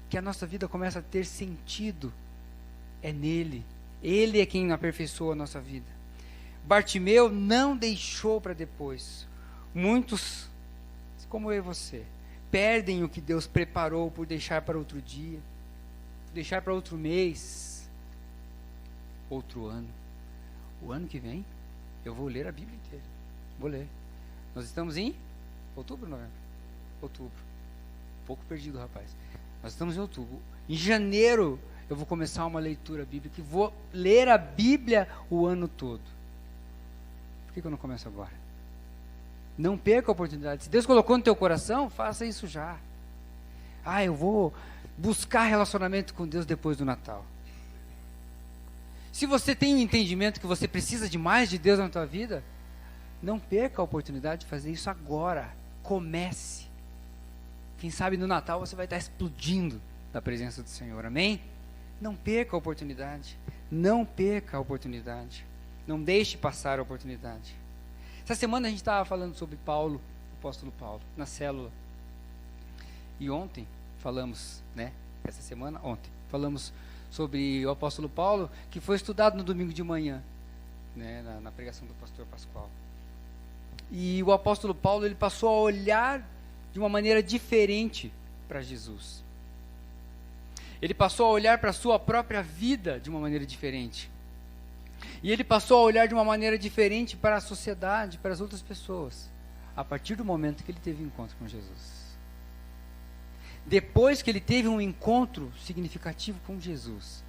que a nossa vida começa a ter sentido. É nele. Ele é quem aperfeiçoa a nossa vida. Bartimeu não deixou para depois. Muitos, como eu e você, perdem o que Deus preparou por deixar para outro dia, deixar para outro mês, outro ano. O ano que vem eu vou ler a Bíblia inteira. Vou ler. Nós estamos em outubro, novembro? Outubro. Um pouco perdido, rapaz. Nós estamos em outubro. Em janeiro eu vou começar uma leitura bíblica e vou ler a Bíblia o ano todo. Por que eu não começo agora? Não perca a oportunidade. Se Deus colocou no teu coração, faça isso já. Eu vou buscar relacionamento com Deus depois do Natal. Se você tem um entendimento que você precisa de mais de Deus na tua vida, não perca a oportunidade de fazer isso agora. Comece. Quem sabe no Natal você vai estar explodindo da presença do Senhor. Amém? Não perca a oportunidade. Não perca a oportunidade. Não deixe passar a oportunidade. Essa semana a gente estava falando sobre Paulo, o apóstolo Paulo, na célula. E ontem falamos, né? Essa semana, ontem, falamos sobre o apóstolo Paulo, que foi estudado no domingo de manhã, né? Na pregação do pastor Pascoal. E o apóstolo Paulo, ele passou a olhar de uma maneira diferente para Jesus. Ele passou a olhar para a sua própria vida de uma maneira diferente. E ele passou a olhar de uma maneira diferente para a sociedade, para as outras pessoas, a partir do momento que ele teve um encontro com Jesus. Depois que ele teve um encontro significativo com Jesus,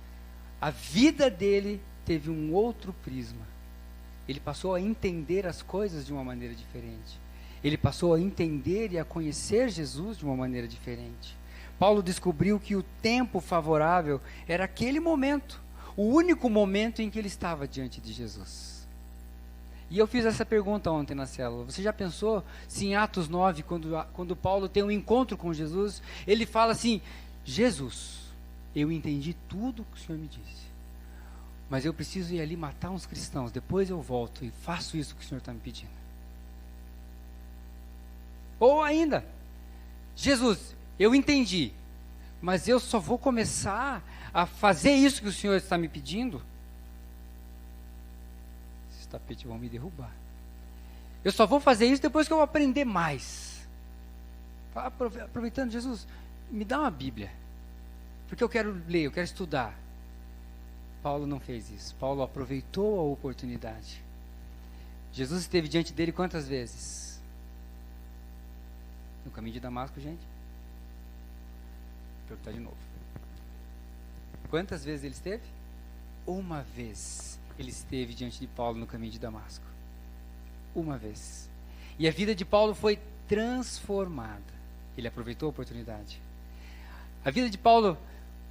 a vida dele teve um outro prisma. Ele passou a entender as coisas de uma maneira diferente. Ele passou a entender e a conhecer Jesus de uma maneira diferente. Paulo descobriu que o tempo favorável era aquele momento, o único momento em que ele estava diante de Jesus. E eu fiz essa pergunta ontem na célula. Você já pensou se em Atos 9, quando Paulo tem um encontro com Jesus, ele fala assim: Jesus, eu entendi tudo que o Senhor me disse, mas eu preciso ir ali matar uns cristãos, depois eu volto e faço isso que o Senhor está me pedindo. Ou ainda, Jesus, eu entendi, mas eu só vou começar a fazer isso que o Senhor está me pedindo. Esses tapetes vão me derrubar. Eu só vou fazer isso depois que eu aprender mais. Aproveitando, Jesus, me dá uma Bíblia, porque eu quero ler, eu quero estudar. Paulo não fez isso. Paulo aproveitou a oportunidade. Jesus esteve diante dele quantas vezes? No caminho de Damasco, gente? Vou perguntar de novo. Quantas vezes ele esteve? Uma vez ele esteve diante de Paulo no caminho de Damasco. Uma vez. E a vida de Paulo foi transformada. Ele aproveitou a oportunidade. A vida de Paulo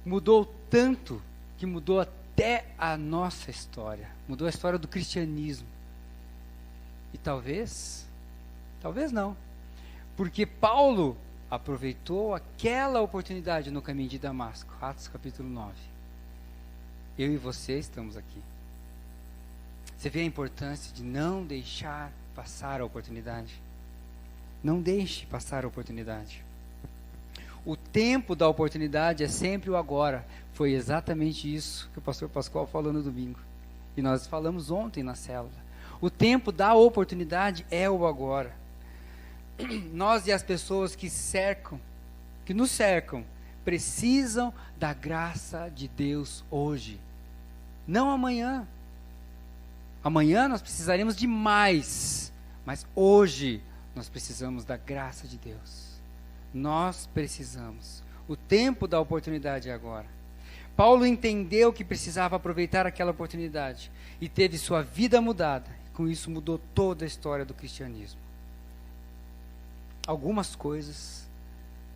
mudou tanto que mudou até a nossa história. Mudou a história do cristianismo. E talvez não. Porque Paulo aproveitou aquela oportunidade no caminho de Damasco. Atos capítulo 9. Eu e você estamos aqui. Você vê a importância de não deixar passar a oportunidade. Não deixe passar a oportunidade. O tempo da oportunidade é sempre o agora. Foi exatamente isso que o pastor Pascoal falou no domingo. E nós falamos ontem na célula. O tempo da oportunidade é o agora. Nós e as pessoas que nos cercam, precisam da graça de Deus hoje. Não amanhã. Amanhã nós precisaremos de mais. Mas hoje nós precisamos da graça de Deus. Nós precisamos. O tempo da oportunidade é agora. Paulo entendeu que precisava aproveitar aquela oportunidade e teve sua vida mudada. Com isso mudou toda a história do cristianismo. Algumas coisas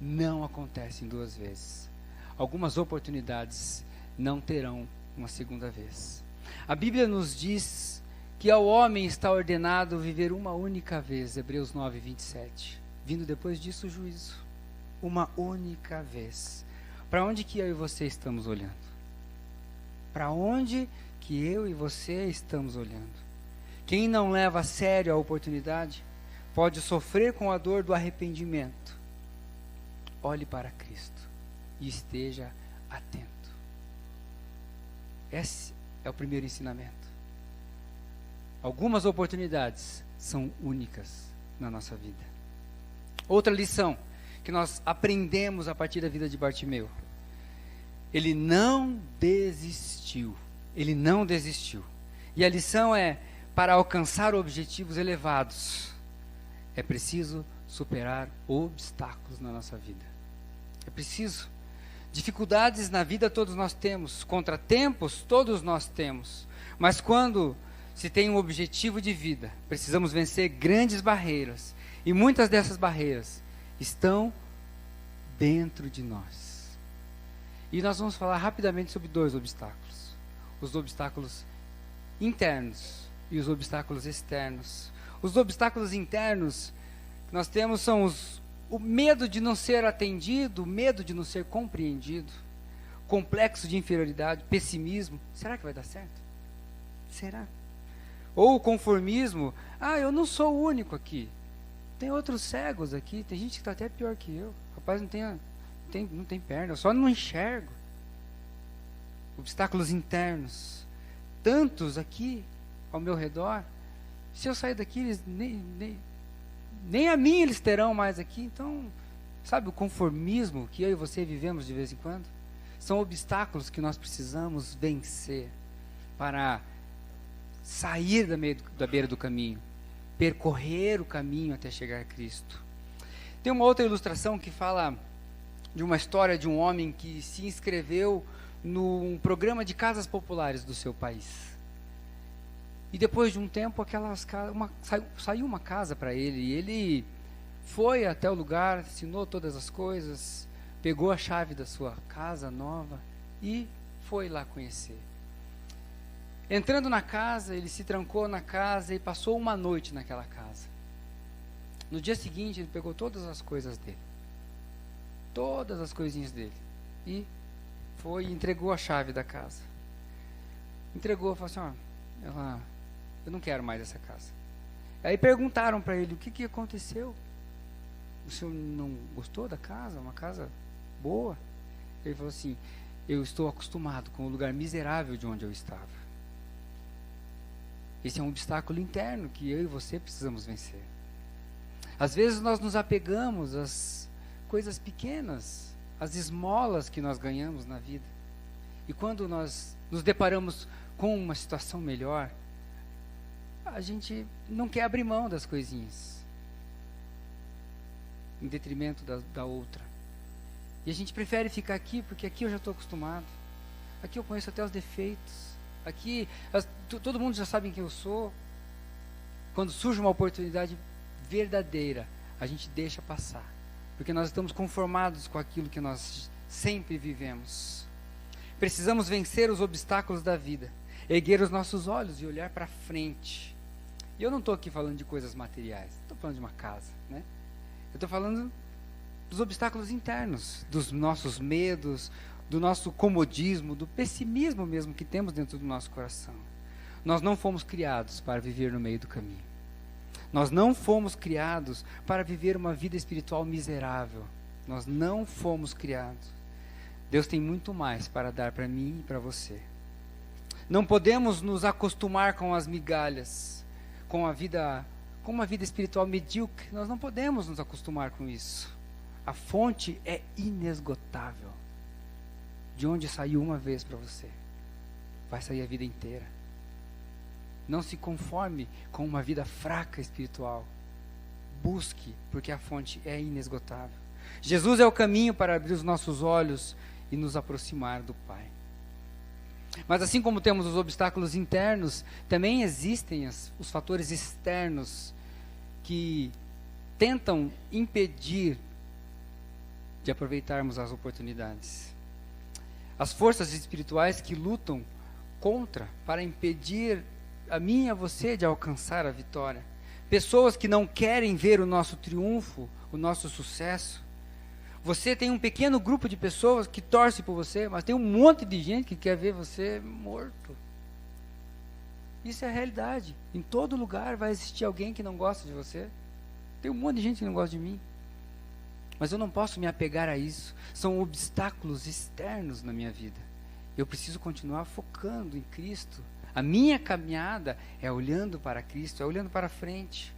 não acontecem duas vezes. Algumas oportunidades não terão uma segunda vez. A Bíblia nos diz que ao homem está ordenado viver uma única vez, Hebreus 9, 27. Vindo depois disso o juízo. Uma única vez. Para onde que eu e você estamos olhando? Para onde que eu e você estamos olhando? Quem não leva a sério a oportunidade pode sofrer com a dor do arrependimento. Olhe para Cristo e esteja atento. Esse é o primeiro ensinamento. Algumas oportunidades são únicas na nossa vida. Outra lição que nós aprendemos a partir da vida de Bartimeu. Ele não desistiu. Ele não desistiu. E a lição é: para alcançar objetivos elevados, é preciso superar obstáculos na nossa vida. É preciso. Dificuldades na vida todos nós temos, contratempos todos nós temos. Mas quando se tem um objetivo de vida, precisamos vencer grandes barreiras. E muitas dessas barreiras estão dentro de nós. E nós vamos falar rapidamente sobre dois obstáculos. Os obstáculos internos e os obstáculos externos. Os obstáculos internos que nós temos são o medo de não ser atendido, o medo de não ser compreendido, complexo de inferioridade, pessimismo. Será que vai dar certo? Será? Ou o conformismo. Eu não sou o único aqui. Tem outros cegos aqui, tem gente que está até pior que eu. Rapaz, não tem perna, eu só não enxergo. Obstáculos internos. Tantos aqui ao meu redor. Se eu sair daqui, eles nem a mim eles terão mais aqui. Então, sabe o conformismo que eu e você vivemos de vez em quando? São obstáculos que nós precisamos vencer para sair da beira do caminho, percorrer o caminho até chegar a Cristo. Tem uma outra ilustração que fala de uma história de um homem que se inscreveu num programa de casas populares do seu país. E depois de um tempo, saiu uma casa para ele, e ele foi até o lugar, assinou todas as coisas, pegou a chave da sua casa nova e foi lá conhecer. Entrando na casa, ele se trancou na casa e passou uma noite naquela casa. No dia seguinte, ele pegou todas as coisas dele, todas as coisinhas dele, e foi e entregou a chave da casa. Entregou, falou assim, eu não quero mais essa casa. Aí perguntaram para ele, o que aconteceu? O senhor não gostou da casa? Uma casa boa? Ele falou assim, eu estou acostumado com o lugar miserável de onde eu estava. Esse é um obstáculo interno que eu e você precisamos vencer. Às vezes nós nos apegamos às coisas pequenas, às esmolas que nós ganhamos na vida. E quando nós nos deparamos com uma situação melhor, a gente não quer abrir mão das coisinhas, em detrimento da outra. E a gente prefere ficar aqui, porque aqui eu já estou acostumado. Aqui eu conheço até os defeitos. Aqui todo mundo já sabe quem eu sou. Quando surge uma oportunidade verdadeira, a gente deixa passar, porque nós estamos conformados com aquilo que nós sempre vivemos. Precisamos vencer os obstáculos da vida, erguer os nossos olhos e olhar para frente. E eu não estou aqui falando de coisas materiais, estou falando de uma casa, né? Eu estou falando dos obstáculos internos, dos nossos medos, do nosso comodismo, do pessimismo mesmo que temos dentro do nosso coração. Nós não fomos criados para viver no meio do caminho. Nós não fomos criados para viver uma vida espiritual miserável. Nós não fomos criados. Deus tem muito mais para dar para mim e para você. Não podemos nos acostumar com as migalhas, com uma vida espiritual medíocre. Nós não podemos nos acostumar com isso. A fonte é inesgotável. De onde saiu uma vez para você, vai sair a vida inteira. Não se conforme com uma vida fraca espiritual. Busque, porque a fonte é inesgotável. Jesus é o caminho para abrir os nossos olhos e nos aproximar do Pai. Mas assim como temos os obstáculos internos, também existem os fatores externos que tentam impedir de aproveitarmos as oportunidades. As forças espirituais que lutam para impedir a mim e a você de alcançar a vitória. Pessoas que não querem ver o nosso triunfo, o nosso sucesso. Você tem um pequeno grupo de pessoas que torce por você, mas tem um monte de gente que quer ver você morto. Isso é a realidade. Em todo lugar vai existir alguém que não gosta de você. Tem um monte de gente que não gosta de mim. Mas eu não posso me apegar a isso. São obstáculos externos na minha vida. Eu preciso continuar focando em Cristo. A minha caminhada é olhando para Cristo, é olhando para frente.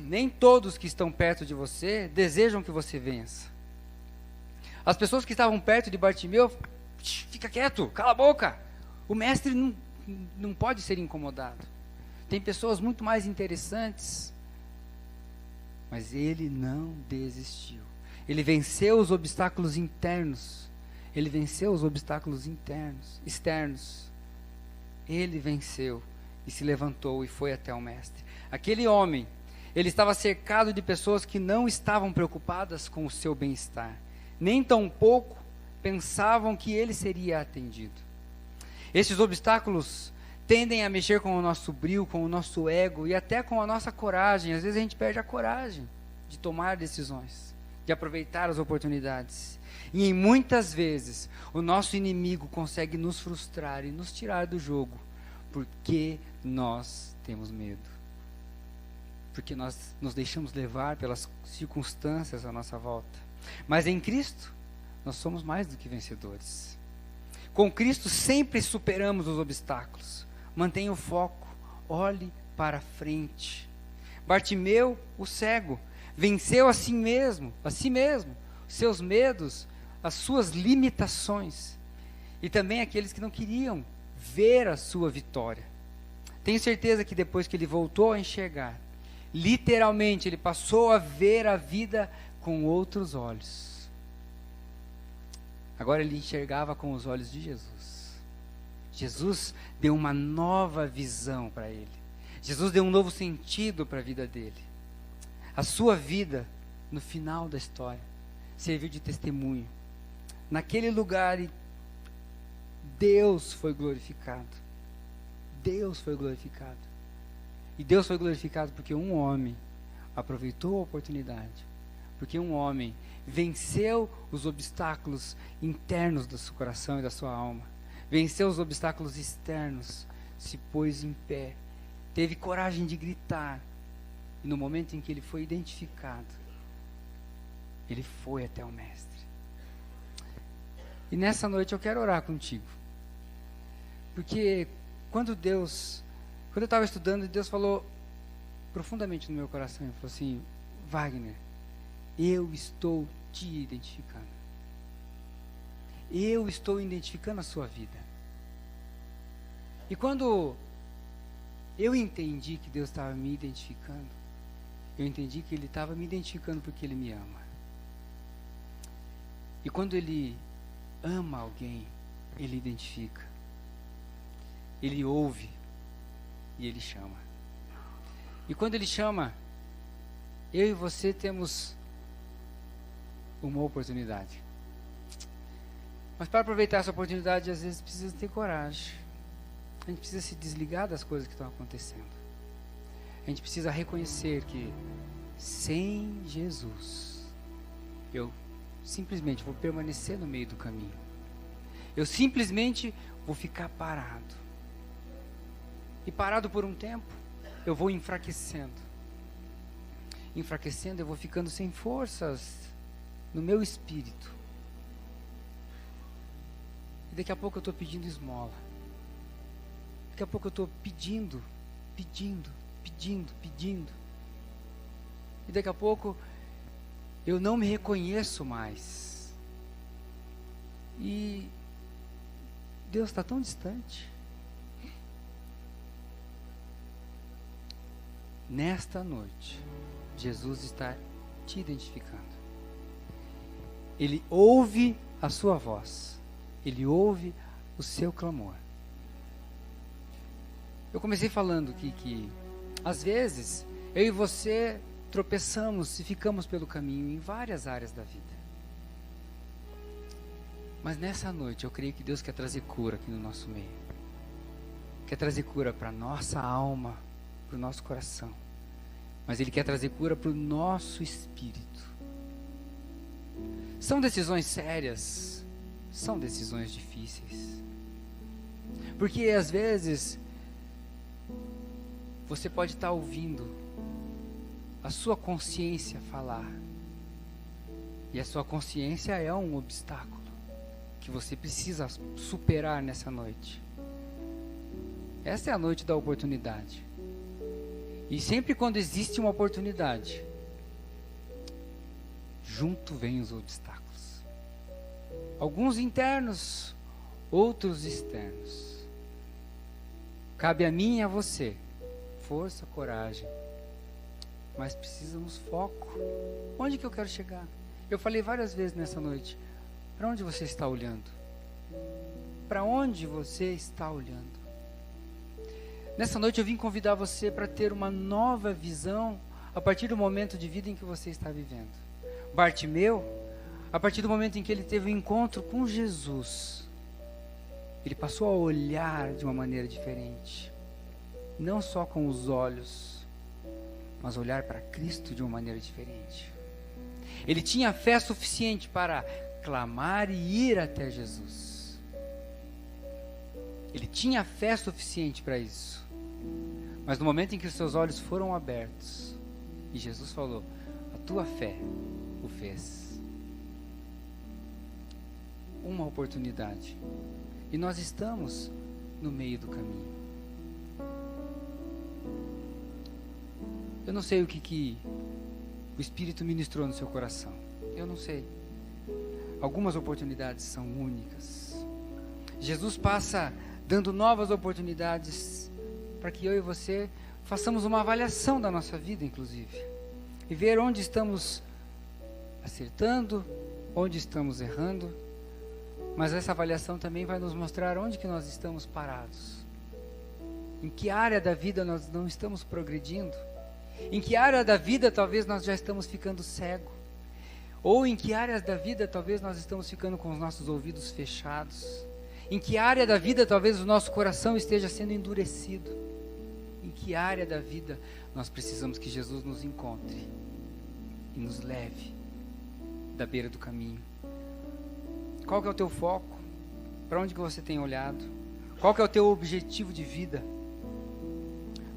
Nem todos que estão perto de você desejam que você vença. As pessoas que estavam perto de Bartimeu, fica quieto, cala a boca. O mestre não pode ser incomodado. Tem pessoas muito mais interessantes. Mas ele não desistiu. Ele venceu os obstáculos internos. Ele venceu os obstáculos externos. Ele venceu e se levantou e foi até o mestre. Aquele homem, ele estava cercado de pessoas que não estavam preocupadas com o seu bem-estar. Nem tampouco pensavam que ele seria atendido. Esses obstáculos tendem a mexer com o nosso brio, com o nosso ego e até com a nossa coragem. Às vezes a gente perde a coragem de tomar decisões, de aproveitar as oportunidades. E muitas vezes o nosso inimigo consegue nos frustrar e nos tirar do jogo, porque nós temos medo. porque nós nos deixamos levar pelas circunstâncias à nossa volta. Mas em Cristo, nós somos mais do que vencedores. Com Cristo sempre superamos os obstáculos. Mantenha o foco, olhe para frente. Bartimeu, o cego, venceu a si mesmo, seus medos, as suas limitações. E também aqueles que não queriam ver a sua vitória. Tenho certeza que depois que ele voltou a enxergar, literalmente ele passou a ver a vida com outros olhos. Agora ele enxergava com os olhos de Jesus. Jesus deu uma nova visão para ele. Jesus deu um novo sentido para a vida dele. A sua vida, no final da história, serviu de testemunho. Naquele lugar, Deus foi glorificado. Deus foi glorificado. E Deus foi glorificado porque um homem aproveitou a oportunidade. Porque um homem venceu os obstáculos internos do seu coração e da sua alma. Venceu os obstáculos externos. Se pôs em pé. Teve coragem de gritar. E no momento em que ele foi identificado, ele foi até o Mestre. E nessa noite eu quero orar contigo. Porque quando eu estava estudando, Deus falou profundamente no meu coração, ele falou assim: Wagner, eu estou te identificando. Eu estou identificando a sua vida. E quando eu entendi que Deus estava me identificando, eu entendi que Ele estava me identificando porque Ele me ama. E quando Ele ama alguém, Ele identifica. Ele ouve e Ele chama. E quando Ele chama, eu e você temos uma oportunidade. Mas para aproveitar essa oportunidade, às vezes precisa ter coragem. A gente precisa se desligar das coisas que estão acontecendo. A gente precisa reconhecer que sem Jesus, eu simplesmente vou permanecer no meio do caminho. Eu simplesmente vou ficar parado. E parado por um tempo, eu vou enfraquecendo. Enfraquecendo, eu vou ficando sem forças no meu espírito. E daqui a pouco eu estou pedindo esmola. Daqui a pouco eu estou pedindo. E daqui a pouco eu não me reconheço mais. E Deus está tão distante. Nesta noite, Jesus está te identificando. Ele ouve a sua voz. Ele ouve o seu clamor. Eu comecei falando que às vezes, eu e você tropeçamos e ficamos pelo caminho em várias áreas da vida. Mas nessa noite, eu creio que Deus quer trazer cura aqui no nosso meio. Quer trazer cura para a nossa alma, para o nosso coração. Mas Ele quer trazer cura para o nosso espírito. São decisões sérias. São decisões difíceis. Porque às vezes você pode estar ouvindo a sua consciência falar. E a sua consciência é um obstáculo que você precisa superar nessa noite. Essa é a noite da oportunidade. E sempre quando existe uma oportunidade, junto vem os obstáculos. Alguns internos, outros externos. Cabe a mim e a você força, coragem, mas precisamos foco. Onde que eu quero chegar? Eu falei várias vezes nessa noite. Para onde você está olhando? Para onde você está olhando? Nessa noite eu vim convidar você para ter uma nova visão a partir do momento de vida em que você está vivendo. Bartimeu, a partir do momento em que ele teve um encontro com Jesus, ele passou a olhar de uma maneira diferente. Não só com os olhos, mas olhar para Cristo de uma maneira diferente. Ele tinha fé suficiente para clamar e ir até Jesus. Ele tinha fé suficiente para isso. Mas no momento em que os seus olhos foram abertos, E Jesus falou: a tua fé o fez. Uma oportunidade. E nós estamos no meio do caminho. Eu não sei o que o Espírito ministrou no seu coração. Eu não sei. Algumas oportunidades são únicas. Jesus passa dando novas oportunidades para que eu e você façamos uma avaliação da nossa vida, inclusive. E ver onde estamos acertando, onde estamos errando. Mas essa avaliação também vai nos mostrar onde que nós estamos parados. Em que área da vida nós não estamos progredindo. Em que área da vida talvez nós já estamos ficando cego. Ou em que áreas da vida talvez nós estamos ficando com os nossos ouvidos fechados. Em que área da vida talvez o nosso coração esteja sendo endurecido. Em que área da vida nós precisamos que Jesus nos encontre e nos leve da beira do caminho. Qual que é o teu foco? Para onde que você tem olhado? Qual que é o teu objetivo de vida?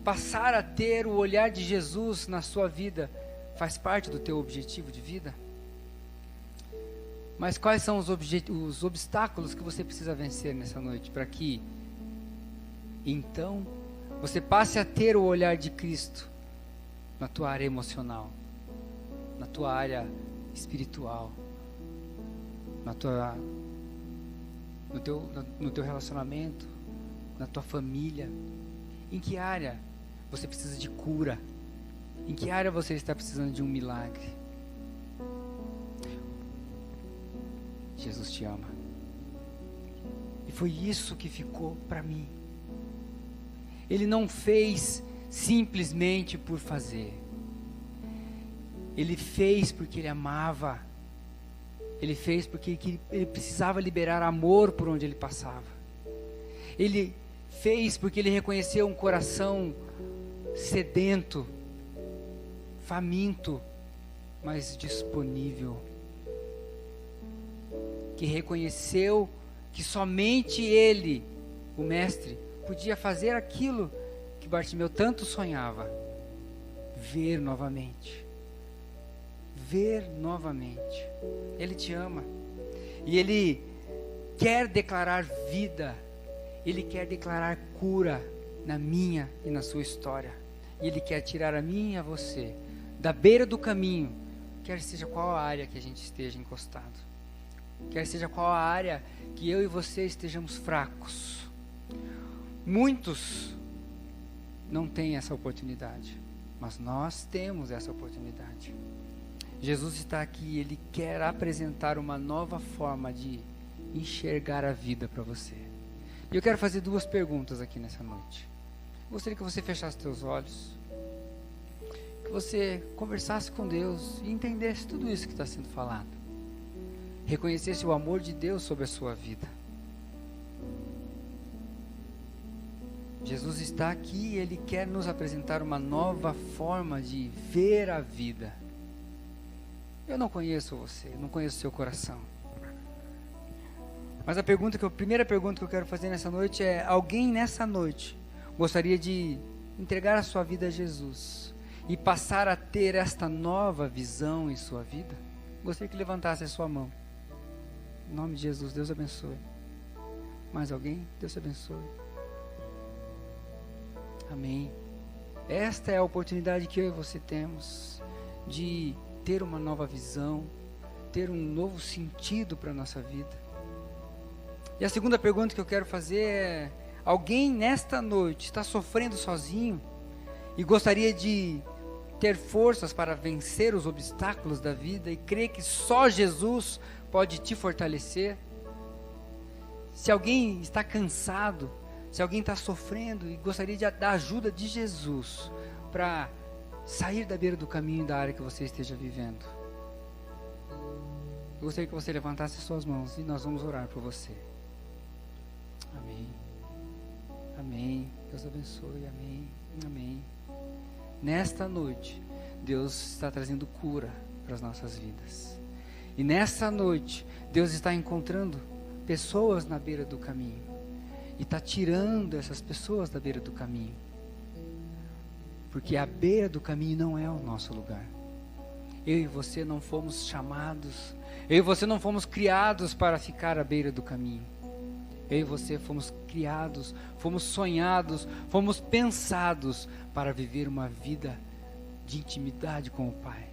Passar a ter o olhar de Jesus na sua vida faz parte do teu objetivo de vida? Mas quais são os obstáculos que você precisa vencer nessa noite para que então você passe a ter o olhar de Cristo na tua área emocional, na tua área espiritual, no teu relacionamento, na tua família? Em que área você precisa de cura? Em que área você está precisando de um milagre? Jesus te ama. E foi isso que ficou para mim. Ele não fez simplesmente por fazer. Ele fez porque ele amava. Ele fez porque ele precisava liberar amor por onde ele passava. Ele fez porque ele reconheceu um coração sedento, faminto, mas disponível. Que reconheceu que somente ele, o Mestre, podia fazer aquilo que Bartimeu tanto sonhava: ver novamente. Ver novamente. Ele te ama. E ele quer declarar vida. Ele quer declarar cura na minha e na sua história. E ele quer tirar a mim e a você da beira do caminho, quer seja qual a área que a gente esteja encostado. Quer seja qual a área que eu e você estejamos fracos. Muitos não têm essa oportunidade, mas nós temos essa oportunidade. Jesus está aqui, Ele quer apresentar uma nova forma de enxergar a vida para você. E eu quero fazer 2 perguntas aqui nessa noite. Eu gostaria que você fechasse seus olhos, que você conversasse com Deus e entendesse tudo isso que está sendo falado. Reconhecesse o amor de Deus sobre a sua vida. Jesus está aqui e Ele quer nos apresentar uma nova forma de ver a vida. Eu não conheço você, não conheço o seu coração. Mas a primeira pergunta que eu quero fazer nessa noite é: alguém nessa noite gostaria de entregar a sua vida a Jesus e passar a ter esta nova visão em sua vida? Gostaria que levantasse a sua mão. Em nome de Jesus, Deus abençoe. Mais alguém? Deus abençoe. Amém. Esta é a oportunidade que eu e você temos de ter uma nova visão, ter um novo sentido para a nossa vida. E a segunda pergunta que eu quero fazer é: alguém nesta noite está sofrendo sozinho e gostaria de ter forças para vencer os obstáculos da vida e crer que só Jesus pode te fortalecer? Se alguém está cansado, se alguém está sofrendo e gostaria da ajuda de Jesus para sair da beira do caminho da área que você esteja vivendo, eu gostaria que você levantasse as suas mãos e nós vamos orar por você. Amém. Amém. Deus abençoe. Amém. Amém. Nesta noite, Deus está trazendo cura para as nossas vidas. E nessa noite, Deus está encontrando pessoas na beira do caminho. E está tirando essas pessoas da beira do caminho. Porque a beira do caminho não é o nosso lugar. Eu e você não fomos chamados, eu e você não fomos criados para ficar à beira do caminho. Eu e você fomos criados, fomos sonhados, fomos pensados para viver uma vida de intimidade com o Pai.